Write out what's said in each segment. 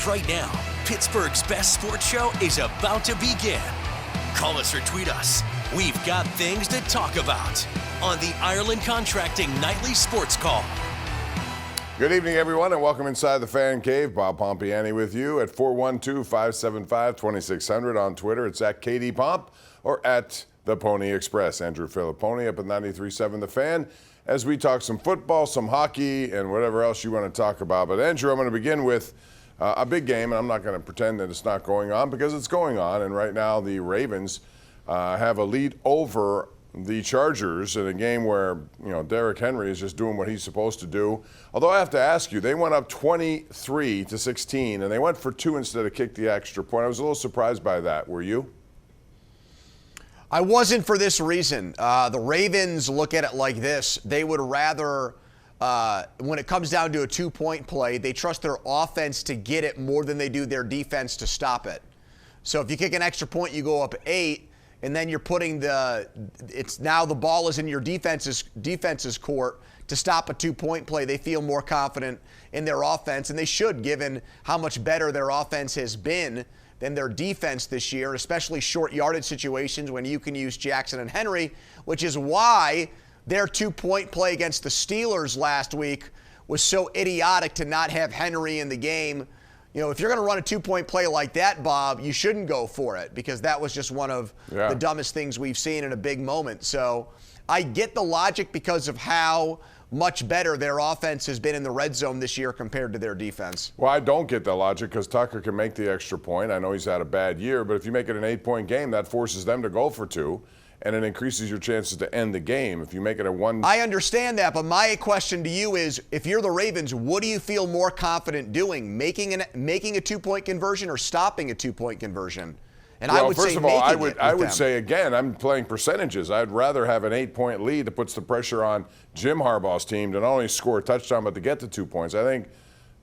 right now. Pittsburgh's best sports show is about to begin. Call us or tweet us. We've got things to talk about on the Ireland Contracting Nightly Sports Call. Good evening, everyone, and welcome inside the Fan Cave. Bob Pompeani with you at 412-575-2600 on Twitter. It's at KDPomp or at The Pony Express. Andrew Fillipponi up at 93.7 The Fan as we talk some football, some hockey, and whatever else you want to talk about. But, Andrew, I'm going to begin with a big game, and I'm not going to pretend that it's not going on because it's going on. And right now the Ravens have a lead over the Chargers in a game where, you know, Derrick Henry is just doing what he's supposed to do. Although I have to ask you, they went up 23-16, and they went for two instead of kick the extra point. I was a little surprised by that. Were you? I wasn't for this reason. The Ravens look at it like this. They would rather, when it comes down to a two-point play, they trust their offense to get it more than they do their defense to stop it. So if you kick an extra point, you go up 8, and then you're putting it's now the ball is in your defense's court to stop a two-point play. They feel more confident in their offense, and they should, given how much better their offense has been than their defense this year, especially short yardage situations when you can use Jackson and Henry, which is why their two-point play against the Steelers last week was so idiotic to not have Henry in the game. You know, if you're going to run a two-point play like that, Bob, you shouldn't go for it because that was just one of the dumbest things we've seen in a big moment. So I get the logic because of how much better their offense has been in the red zone this year compared to their defense. Well, I don't get the logic because Tucker can make the extra point. I know he's had a bad year, but if you make it an 8-point game, that forces them to go for two, and it increases your chances to end the game. If you make it a one... I understand that, but my question to you is, if you're the Ravens, what do you feel more confident doing, making a two-point conversion or stopping a two-point conversion? And well, I would first say of all, I would them. say, again, I'm playing percentages. I'd rather have an 8-point lead that puts the pressure on Jim Harbaugh's team to not only score a touchdown but to get the 2 points. I think,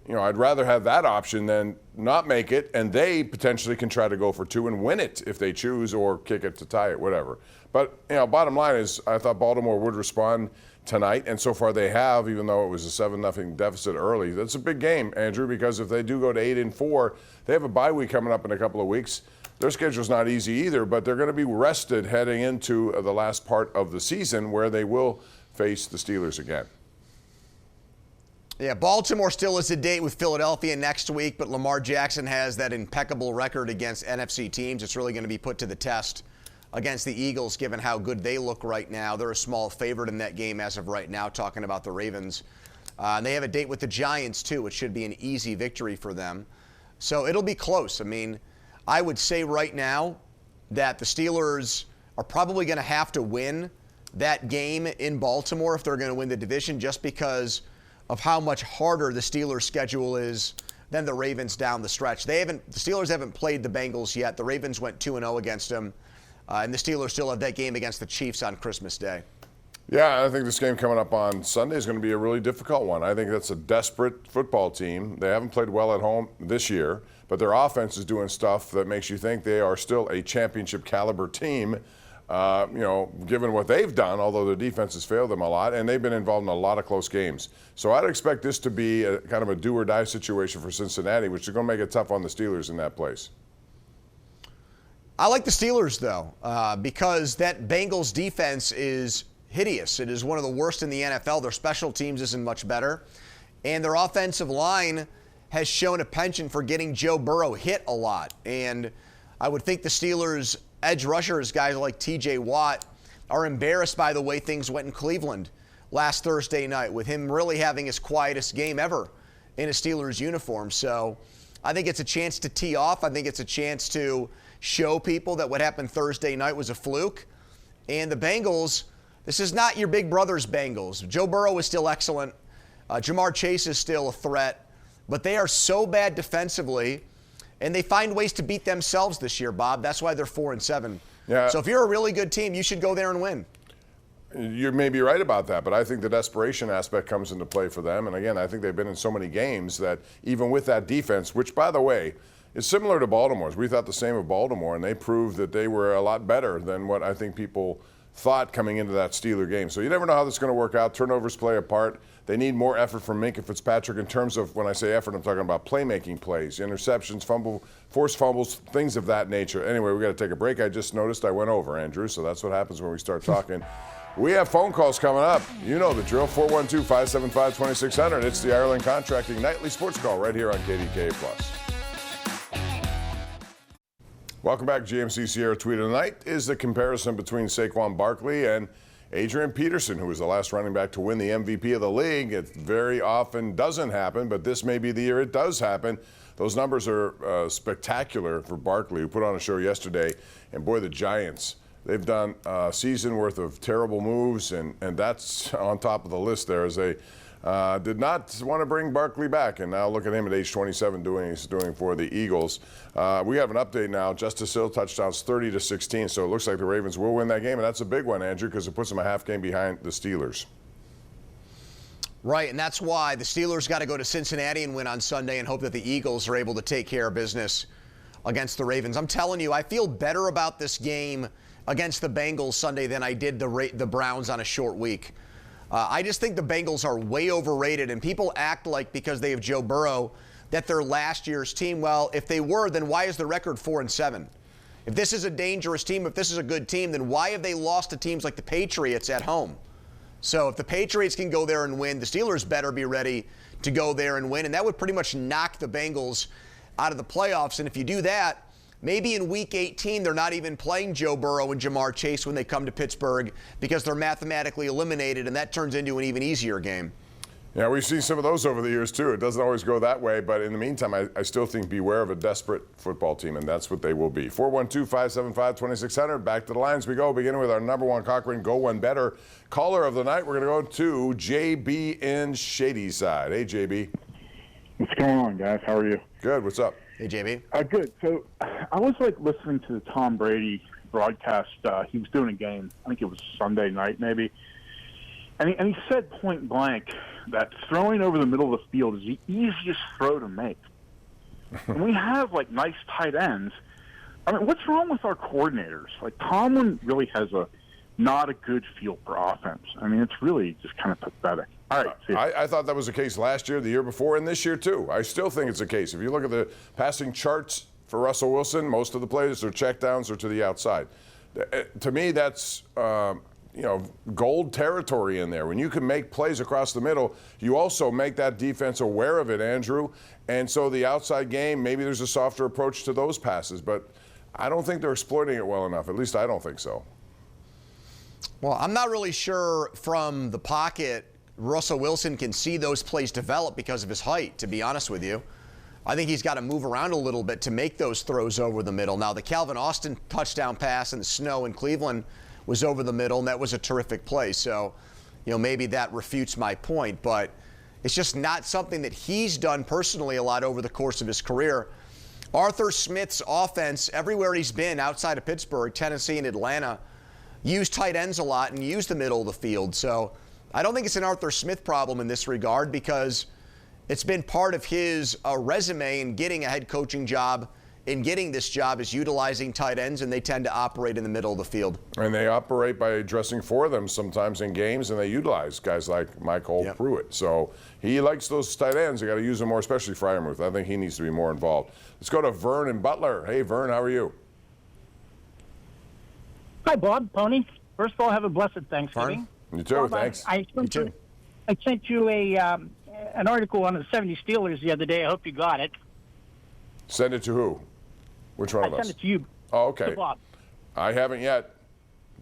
you know, I'd rather have that option than not make it, and they potentially can try to go for two and win it if they choose, or kick it to tie it, whatever. But, you know, bottom line is I thought Baltimore would respond tonight, and so far they have, even though it was a 7-0 deficit early. That's a big game, Andrew, because if they do go to 8-4, they have a bye week coming up in a couple of weeks. Their schedule's not easy either, but they're going to be rested heading into the last part of the season where they will face the Steelers again. Yeah, Baltimore still is a date with Philadelphia next week, but Lamar Jackson has that impeccable record against NFC teams. It's really going to be put to the test against the Eagles, given how good they look right now. They're a small favorite in that game as of right now, talking about the Ravens. And they have a date with the Giants, too, which should be an easy victory for them. So it'll be close. I mean, I would say right now that the Steelers are probably going to have to win that game in Baltimore if they're going to win the division, just because of how much harder the Steelers' schedule is than the Ravens down the stretch. The Steelers haven't played the Bengals yet. The Ravens went 2-0 against them, and the Steelers still have that game against the Chiefs on Christmas Day. Yeah, I think this game coming up on Sunday is going to be a really difficult one. I think that's a desperate football team. They haven't played well at home this year, but their offense is doing stuff that makes you think they are still a championship caliber team, you know, given what they've done, although their defense has failed them a lot, and they've been involved in a lot of close games. So I'd expect this to be a kind of a do-or-die situation for Cincinnati, which is going to make it tough on the Steelers in that place. I like the Steelers, though, because that Bengals defense is hideous. It is one of the worst in the NFL. Their special teams isn't much better. And their offensive line has shown a penchant for getting Joe Burrow hit a lot. And I would think the Steelers' edge rushers, guys like TJ Watt, are embarrassed by the way things went in Cleveland last Thursday night, with him really having his quietest game ever in a Steelers uniform. So I think it's a chance to tee off. I think it's a chance to show people that what happened Thursday night was a fluke. And the Bengals, this is not your big brother's Bengals. Joe Burrow is still excellent. Jamar Chase is still a threat. But they are so bad defensively, and they find ways to beat themselves this year, Bob. That's why they're 4-7. Yeah. So if you're a really good team, you should go there and win. You may be right about that, but I think the desperation aspect comes into play for them. And again, I think they've been in so many games that even with that defense, which, by the way, is similar to Baltimore's. We thought the same of Baltimore, and they proved that they were a lot better than what I think people thought coming into that Steeler game. So you never know how this is going to work out. Turnovers play a part. They need more effort from Minkah Fitzpatrick in terms of, when I say effort, I'm talking about playmaking plays, interceptions, forced fumbles, things of that nature. Anyway, we got to take a break. I just noticed I went over, Andrew, so that's what happens when we start talking. We have phone calls coming up. You know the drill, 412-575-2600. It's the Ireland Contracting Nightly Sports Call right here on KDKA+. Welcome back. GMC Sierra tweet of the night is the comparison between Saquon Barkley and Adrian Peterson, who was the last running back to win the MVP of the league. It very often doesn't happen, but this may be the year it does happen. Those numbers are spectacular for Barkley, who put on a show yesterday. And boy, the Giants, they've done a season worth of terrible moves, and that's on top of the list there, as they did not want to bring Barkley back. And now look at him at age 27 doing what he's doing for the Eagles. We have an update now. Justice Hill touchdowns 30-16, so it looks like the Ravens will win that game, and that's a big one, Andrew, because it puts them a half game behind the Steelers. Right, and that's why the Steelers got to go to Cincinnati and win on Sunday and hope that the Eagles are able to take care of business against the Ravens. I'm telling you, I feel better about this game against the Bengals Sunday than I did the Browns on a short week. I just think the Bengals are way overrated, and people act like because they have Joe Burrow that they're last year's team. Well, if they were, then why is the record 4-7? If this is a dangerous team, if this is a good team, then why have they lost to teams like the Patriots at home? So if the Patriots can go there and win, the Steelers better be ready to go there and win, and that would pretty much knock the Bengals out of the playoffs. And if you do that, maybe in Week 18 they're not even playing Joe Burrow and Jamar Chase when they come to Pittsburgh because they're mathematically eliminated, and that turns into an even easier game. Yeah, we've seen some of those over the years, too. It doesn't always go that way, but in the meantime, I still think beware of a desperate football team, and that's what they will be. 412-575-2600. Back to the lines we go, beginning with our number one Cochrane Go One Better caller of the night. We're going to go to JB in Shadyside. Hey, JB. What's going on, guys? How are you? Good. What's up? Hey, JB. Good. So I was listening to the Tom Brady broadcast. He was doing a game. I think it was Sunday night, maybe. And he said point blank that throwing over the middle of the field is the easiest throw to make. And we have nice tight ends. I mean, what's wrong with our coordinators? Tomlin really has not a good feel for offense. I mean, it's really just kind of pathetic. All right. I thought that was the case last year, the year before, and this year too. I still think it's the case. If you look at the passing charts for Russell Wilson, most of the plays are checkdowns or to the outside. To me, that's gold territory in there. When you can make plays across the middle, you also make that defense aware of it, Andrew. And so the outside game, maybe there's a softer approach to those passes, but I don't think they're exploiting it well enough. At least I don't think so. Well, I'm not really sure from the pocket Russell Wilson can see those plays develop because of his height, to be honest with you. I think he's got to move around a little bit to make those throws over the middle. Now, the Calvin Austin touchdown pass in the snow in Cleveland was over the middle, and that was a terrific play. So, maybe that refutes my point, but it's just not something that he's done personally a lot over the course of his career. Arthur Smith's offense, everywhere he's been outside of Pittsburgh, Tennessee, and Atlanta, used tight ends a lot and used the middle of the field. So I don't think it's an Arthur Smith problem in this regard because it's been part of his resume in getting a head coaching job, in getting this job, is utilizing tight ends, and they tend to operate in the middle of the field. And they operate by dressing for them sometimes in games, and they utilize guys like Michael Pruitt. So he likes those tight ends. They got to use them more, especially Freiermuth. I think he needs to be more involved. Let's go to Vern and Butler. Hey, Vern, how are you? Hi, Bob, Tony. First of all, have a blessed Thanksgiving. Vern? You too, Bob, thanks. I sent you an article on the 70 Steelers the other day. I hope you got it. Send it to who? Which one of us? I sent it to you. Oh, okay. To Bob. I haven't yet,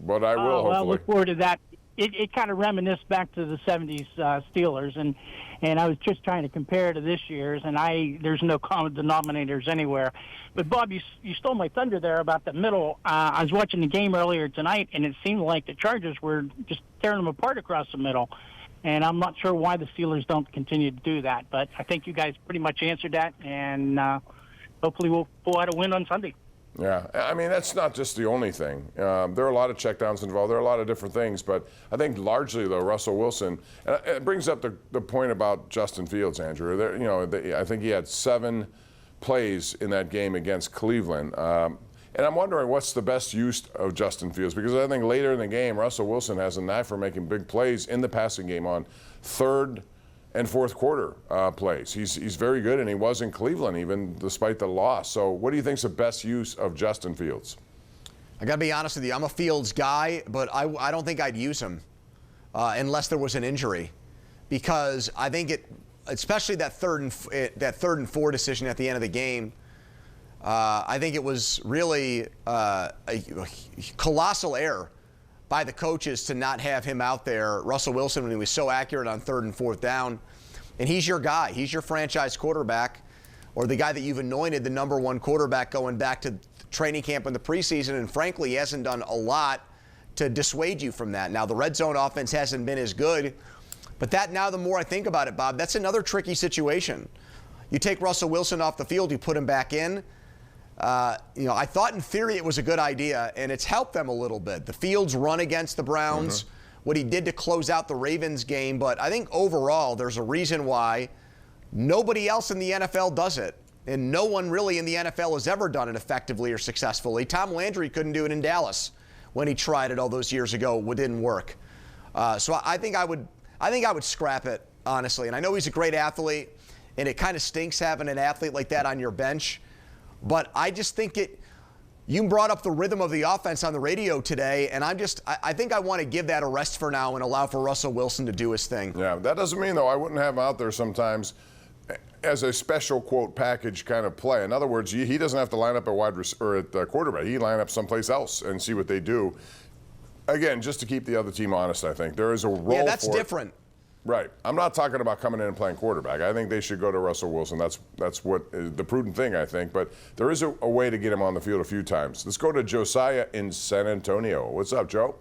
but I will hopefully. Well, look forward to that. It kind of reminisced back to the 70s Steelers, and I was just trying to compare to this year's, and there's no common denominators anywhere. But, Bob, you stole my thunder there about the middle. I was watching the game earlier tonight, and it seemed like the Chargers were just tearing them apart across the middle. And I'm not sure why the Steelers don't continue to do that. But I think you guys pretty much answered that, and hopefully we'll pull out a win on Sunday. Yeah, I mean, that's not just the only thing. There are a lot of checkdowns involved. There are a lot of different things. But I think largely, though, Russell Wilson, it brings up the point about Justin Fields, Andrew. I think he had 7 plays in that game against Cleveland. And I'm wondering what's the best use of Justin Fields, because I think later in the game, Russell Wilson has a knack for making big plays in the passing game on third and fourth quarter plays. He's very good, and he was in Cleveland even despite the loss. So what do you think is the best use of Justin Fields? I got to be honest with you. I'm a Fields guy, but I don't think I'd use him unless there was an injury, because I think especially that third and four decision at the end of the game, I think it was really a colossal error by the coaches to not have him out there, Russell Wilson, when he was so accurate on third and fourth down. And he's your guy. He's your franchise quarterback, or the guy that you've anointed the number one quarterback going back to training camp in the preseason. And frankly, he hasn't done a lot to dissuade you from that. Now, the red zone offense hasn't been as good, but that, now the more I think about it, Bob, that's another tricky situation. You take Russell Wilson off the field, you put him back in. I thought in theory it was a good idea, and it's helped them a little bit. The Fields run against the Browns, what he did to close out the Ravens game, but I think overall there's a reason why nobody else in the NFL does it, and no one really in the NFL has ever done it effectively or successfully. Tom Landry couldn't do it in Dallas when he tried it all those years ago. It didn't work. So I think I would scrap it, honestly. And I know he's a great athlete, and it kind of stinks having an athlete like that on your bench. But I just think you brought up the rhythm of the offense on the radio today, and I think I want to give that a rest for now and allow for Russell Wilson to do his thing. Yeah, that doesn't mean, though, I wouldn't have him out there sometimes as a special, quote, package kind of play. In other words, he doesn't have to line up at quarterback. He line up someplace else and see what they do. Again, just to keep the other team honest, I think. There is a role Yeah, that's for different. Right. I'm not talking about coming in and playing quarterback. I think they should go to Russell Wilson. That's what is the prudent thing, I think. But there is a way to get him on the field a few times. Let's go to Josiah in San Antonio. What's up, Joe?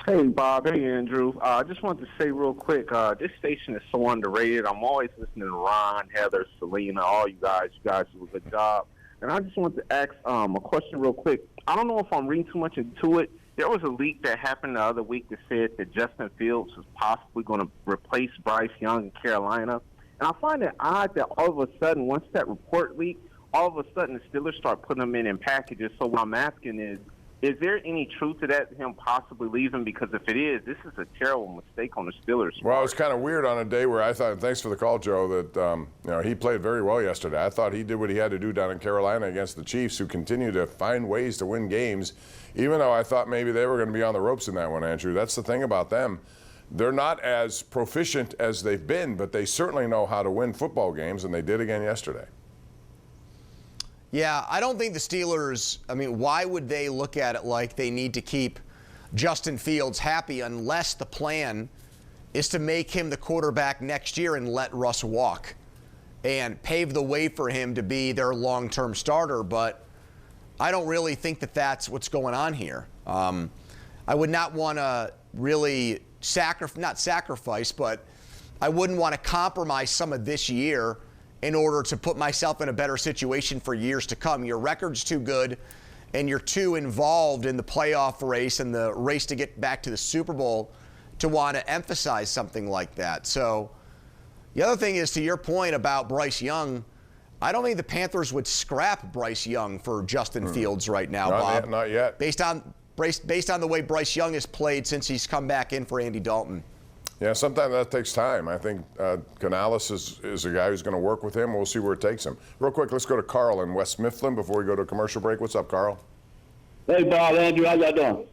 Hey, Bob. Hey, Andrew. I just wanted to say real quick, this station is so underrated. I'm always listening to Ron, Heather, Selena, all you guys. You guys do a good job. And I just wanted to ask a question real quick. I don't know if I'm reading too much into it. There was a leak that happened the other week that said that Justin Fields was possibly going to replace Bryce Young in Carolina. And I find it odd that all of a sudden, once that report leaked, all of a sudden the Steelers start putting them in packages. So what I'm asking is there any truth to that, him possibly leaving? Because if it is, this is a terrible mistake on the Steelers' Well, part. it was kind of weird on a day where I thought, thanks for the call, Joe, that he played very well yesterday. I thought he did what he had to do down in Carolina against the Chiefs, who continue to find ways to win games, even though I thought maybe they were going to be on the ropes in that one, Andrew. That's the thing about them. They're not as proficient as they've been, but they certainly know how to win football games, and they did again yesterday. Yeah, I don't think the Steelers, why would they look at it like they need to keep Justin Fields happy unless the plan is to make him the quarterback next year and let Russ walk and pave the way for him to be their long-term starter? But I don't really think that that's what's going on here. I would not want to really not sacrifice, but I wouldn't want to compromise some of this year in order to put myself in a better situation for years to come. Your record's too good, and you're too involved in the playoff race and the race to get back to the Super Bowl to want to emphasize something like that. So the other thing is, to your point about Bryce Young, I don't think the Panthers would scrap Bryce Young for Justin Fields right now, Bob. Not yet. Based on the way Bryce Young has played since he's come back in for Andy Dalton. Yeah, sometimes that takes time. I think Canales is a guy who's going to work with him. We'll see where it takes him. Real quick, let's go to Carl in West Mifflin before we go to a commercial break. What's up, Carl? Hey, Bob, Andrew, how y'all doing?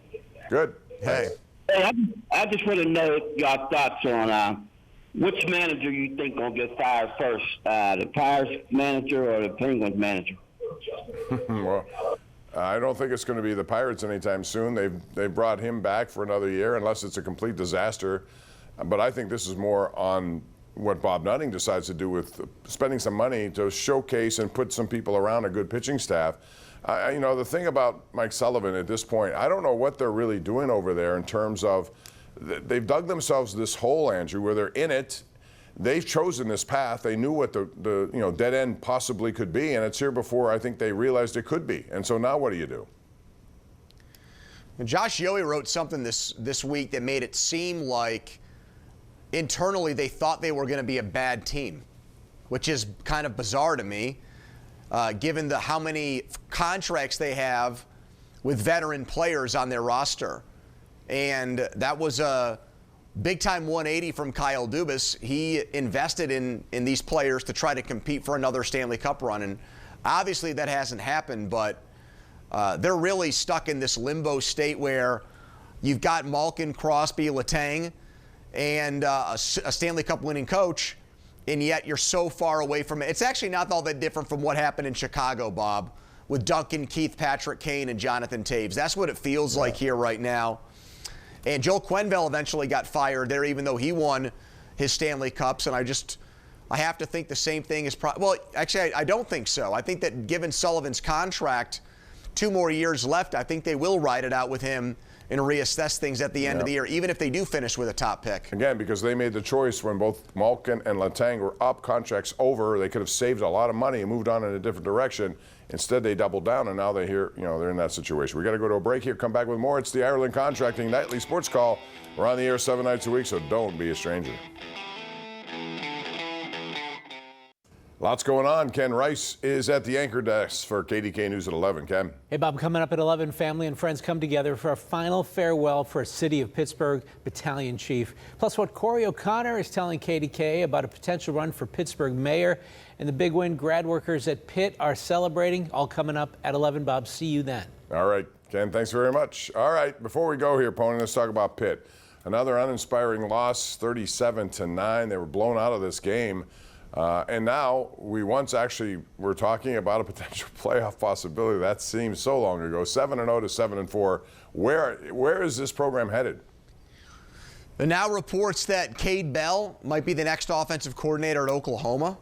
Good. Hey. Hey, I just want to know your thoughts on which manager you think going to get fired first, the Pirates manager or the Penguins manager? Well, I don't think it's going to be the Pirates anytime soon. They've brought him back for another year, unless it's a complete disaster. But I think this is more on what Bob Nutting decides to do with spending some money to showcase and put some people around a good pitching staff. The thing about Mike Sullivan at this point, I don't know what they're really doing over there in terms of they've dug themselves this hole, Andrew, where they're in it. They've chosen this path. They knew what the dead end possibly could be, and it's here before I think they realized it could be. And so now what do you do? And Josh Yohe wrote something this week that made it seem like internally they thought they were going to be a bad team, which is kind of bizarre to me. given how many contracts they have with veteran players on their roster. And that was a big-time 180 from Kyle Dubas. He invested in these players to try to compete for another Stanley Cup run. And obviously that hasn't happened, but they're really stuck in this limbo state where you've got Malkin, Crosby, Letang, and a Stanley Cup winning coach, and yet you're so far away from it. It's actually not all that different from what happened in Chicago, Bob, with Duncan Keith, Patrick Kane, and Jonathan Taves. That's what it feels like here right now. And Joel Quenneville eventually got fired there, even though he won his Stanley Cups. And I have to think the same thing is well, actually, I don't think so. I think that given Sullivan's contract, 2 more years left, I think they will ride it out with him and reassess things at the end of the year, even if they do finish with a top pick. Again, because they made the choice when both Malkin and Letang were up, contracts over. They could have saved a lot of money and moved on in a different direction. Instead, they doubled down, and now they're in that situation. We got to go to a break here. Come back with more. It's the Ireland Contracting Nightly Sports Call. We're on the air 7 nights a week, so don't be a stranger. Lots going on. Ken Rice is at the anchor desk for KDKA News at 11. Ken. Hey, Bob, coming up at 11, family and friends come together for a final farewell for City of Pittsburgh Battalion Chief. Plus, what Corey O'Connor is telling KDKA about a potential run for Pittsburgh mayor. And the big win grad workers at Pitt are celebrating. All coming up at 11, Bob. See you then. All right, Ken, thanks very much. All right, before we go here, Pony, let's talk about Pitt. Another uninspiring loss, 37-9. They were blown out of this game. And now we once actually were talking about a potential playoff possibility. That seems so long ago. 7-0 to 7-4. Where is this program headed? There now reports that Cade Bell might be the next offensive coordinator at Oklahoma.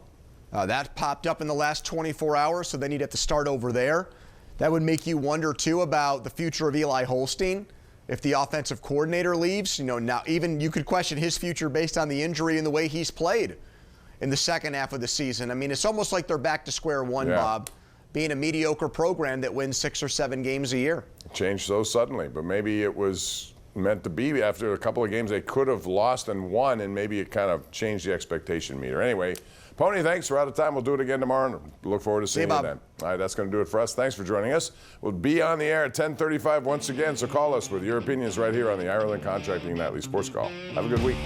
That popped up in the last 24 hours, so then you'd have to start over there. That would make you wonder, too, about the future of Eli Holstein. If the offensive coordinator leaves, now even you could question his future based on the injury and the way he's played in the second half of the season. I mean, it's almost like they're back to square one, Bob, being a mediocre program that wins 6 or 7 games a year. Changed so suddenly, but maybe it was meant to be. After a couple of games they could have lost and won, and maybe it kind of changed the expectation meter. Anyway, Pony, thanks. We're out of time. We'll do it again tomorrow. Look forward to seeing you then. All right, that's going to do it for us. Thanks for joining us. We'll be on the air at 10:35 once again, so call us with your opinions right here on the Ireland Contracting Nightly Sports Call. Have a good week.